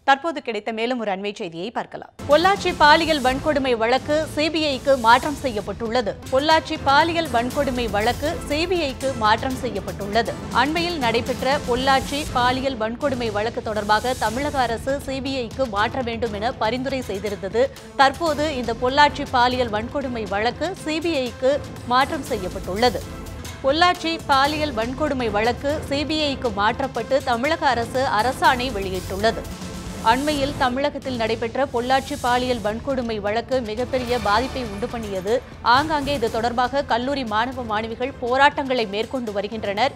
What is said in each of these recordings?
தற்போது கிடைத்த மேலும் ஒரு அண்மை செய்தியை பார்க்கலாம். பொள்ளாச்சி பாலியல் வன்கொடுமை வழக்கு சிபிஐக்கு மாற்றம் செய்யப்பட்டுள்ளது. பொள்ளாச்சி பாலியல் வன்கொடுமை வழக்கு சிபிஐக்கு மாற்றம் செய்யப்பட்டுள்ளது. அண்மையில் நடைபெற்ற பொள்ளாச்சி பாலியல் வன்கொடுமை வழக்கு தொடர்பாக தமிழக அரசு சிபிஐக்கு மாற்ற வேண்டும் என பரிந்துரை செய்திருந்தது. தற்போது இந்த பொள்ளாச்சி பாலியல் வன்கொடுமை வழக்கு சிபிஐக்கு மாற்றம் செய்யப்பட்டுள்ளது. பொள்ளாச்சி பாலியல் வன்கொடுமை வழக்கு சிபிஐக்கு மாற்றப்பட்டு தமிழக அரசு அரசாணை வெளியிட்டுள்ளது. அண்மையில் தமிழகத்தில் நடைபெற்ற பொள்ளாச்சி பாலியல் வன்கொடுமை வழக்கு மிகப்பெரிய பாதிப்பை உண்டு பண்ணியது. ஆங்காங்கே இது தொடர்பாக கல்லூரி மாணவ மாணவிகள் போராட்டங்களை மேற்கொண்டு வருகின்றனர்.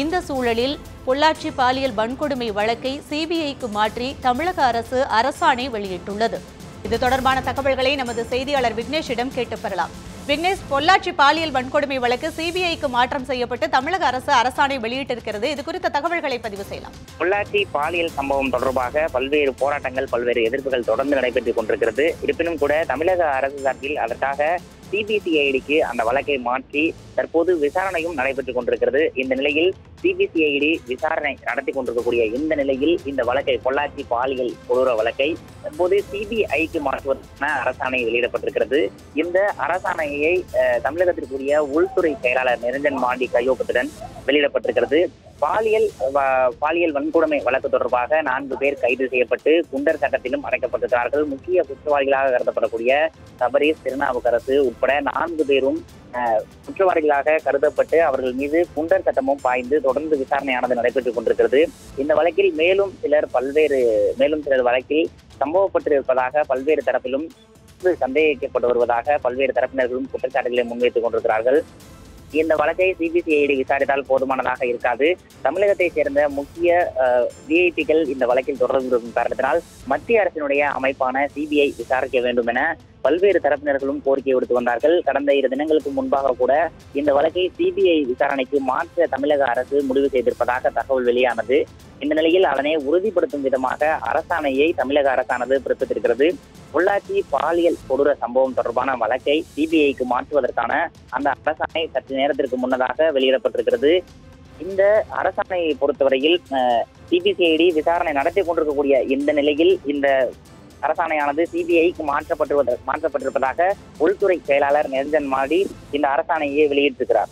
இந்த சூழலில் பொள்ளாச்சி பாலியல் வன்கொடுமை வழக்கை சிபிஐக்கு மாற்றி தமிழக அரசு அரசாணை வெளியிட்டுள்ளது. இது தொடர்பான தகவல்களை நமது செய்தியாளர் விக்னேஷிடம் கேட்டு பெறலாம். விக்னேஷ், பொள்ளாச்சி பாலியல் வன்கொடுமை வழக்கு சிபிஐக்கு மாற்றம் செய்யப்பட்டு தமிழக அரசு அரசாணை வெளியிட்டிருக்கிறது. இது குறித்த தகவல்களை பதிவு செய்யலாம். பொள்ளாச்சி பாலியல் சம்பவம் தொடர்பாக பல்வேறு போராட்டங்கள், பல்வேறு எதிர்ப்புகள் தொடர்ந்து நடைபெற்றுக் கொண்டிருக்கிறது. இருப்பினும் கூட தமிழக அரசு சார்பில் அதற்காக சிபிசிஐடிக்கு அந்த வழக்கை மாற்றி தற்போது விசாரணையும் நடைபெற்றுக் கொண்டிருக்கிறது. இந்த நிலையில் சிபிசிஐடி விசாரணை நடத்தி கொண்டிருக்கக்கூடிய இந்த நிலையில் இந்த வழக்கை, பொள்ளாச்சி பாலியல் கொடூர வழக்கை தற்போது சிபிஐக்கு மாற்றுவதற்கான அரசாணை வெளியிடப்பட்டிருக்கிறது. இந்த அரசாணையை தமிழகத்திற்குரிய உள்துறை செயலாளர் நிரஞ்சன் மாண்டி கையொப்பத்துடன் வெளியிடப்பட்டிருக்கிறது. பாலியல் வன்கொடுமை வழக்கு தொடர்பாக 4 பேர் கைது செய்யப்பட்டு குண்டர் சட்டத்திலும் அடைக்கப்பட்டிருக்கிறார்கள். முக்கிய குற்றவாளிகளாக கருதப்படக்கூடிய சபரீஷ், திருநாவுக்கரசு உட்பட 4 பேரும் குற்றவாளிகளாக கருதப்பட்டு அவர்கள் மீது குண்டர் சட்டமும் பாய்ந்து தொடர்ந்து விசாரணையானது நடைபெற்றுக் கொண்டிருக்கிறது. இந்த வழக்கில் மேலும் சிலர் வழக்கில் சம்பவப்பட்டிருப்பதாக பல்வேறு தரப்பிலும் சந்தேகிக்கப்பட்டு வருவதாக பல்வேறு தரப்பினர்களும் குற்றச்சாட்டுகளை முன்வைத்துக் கொண்டிருக்கிறார்கள். இந்த வழக்கை சிபிசிஐடி விசாரித்தால் போதுமானதாக இருக்காது. தமிழகத்தை சேர்ந்த முக்கிய விஐபிகள் இந்த வழக்கில் தொடர்பு இருக்கும் காரணத்தினால் மத்திய அரசினுடைய அமைப்பான சிபிஐ விசாரிக்க வேண்டும் என பல்வேறு தரப்பினர்களும் கோரிக்கை விடுத்து வந்தார்கள். கடந்த 2 தினங்களுக்கு முன்பாக கூட இந்த வழக்கை சிபிஐ விசாரணைக்கு மாற்ற தமிழக அரசு முடிவு செய்திருப்பதாக தகவல் வெளியானது. இந்த நிலையில் அதனை உறுதிப்படுத்தும் விதமாக அரசாணையை தமிழக அரசானது பிறப்பித்திருக்கிறது. பொள்ளாச்சி பாலியல் கொடூர சம்பவம் தொடர்பான வழக்கை சிபிஐக்கு மாற்றுவதற்கான அந்த அரசாணை சற்று நேரத்திற்கு முன்னதாக வெளியிடப்பட்டிருக்கிறது. இந்த அரசாணையை பொறுத்தவரையில் சிபிசிஐடி விசாரணை நடத்தி கொண்டிருக்கக்கூடிய இந்த நிலையில் இந்த அரசாணையானது சிபிஐக்கு மாற்றப்பட்டிருப்பதாக உள்துறை செயலாளர் நிரஞ்சன் மாடி இந்த அரசாணையை வெளியிட்டிருக்கிறார்.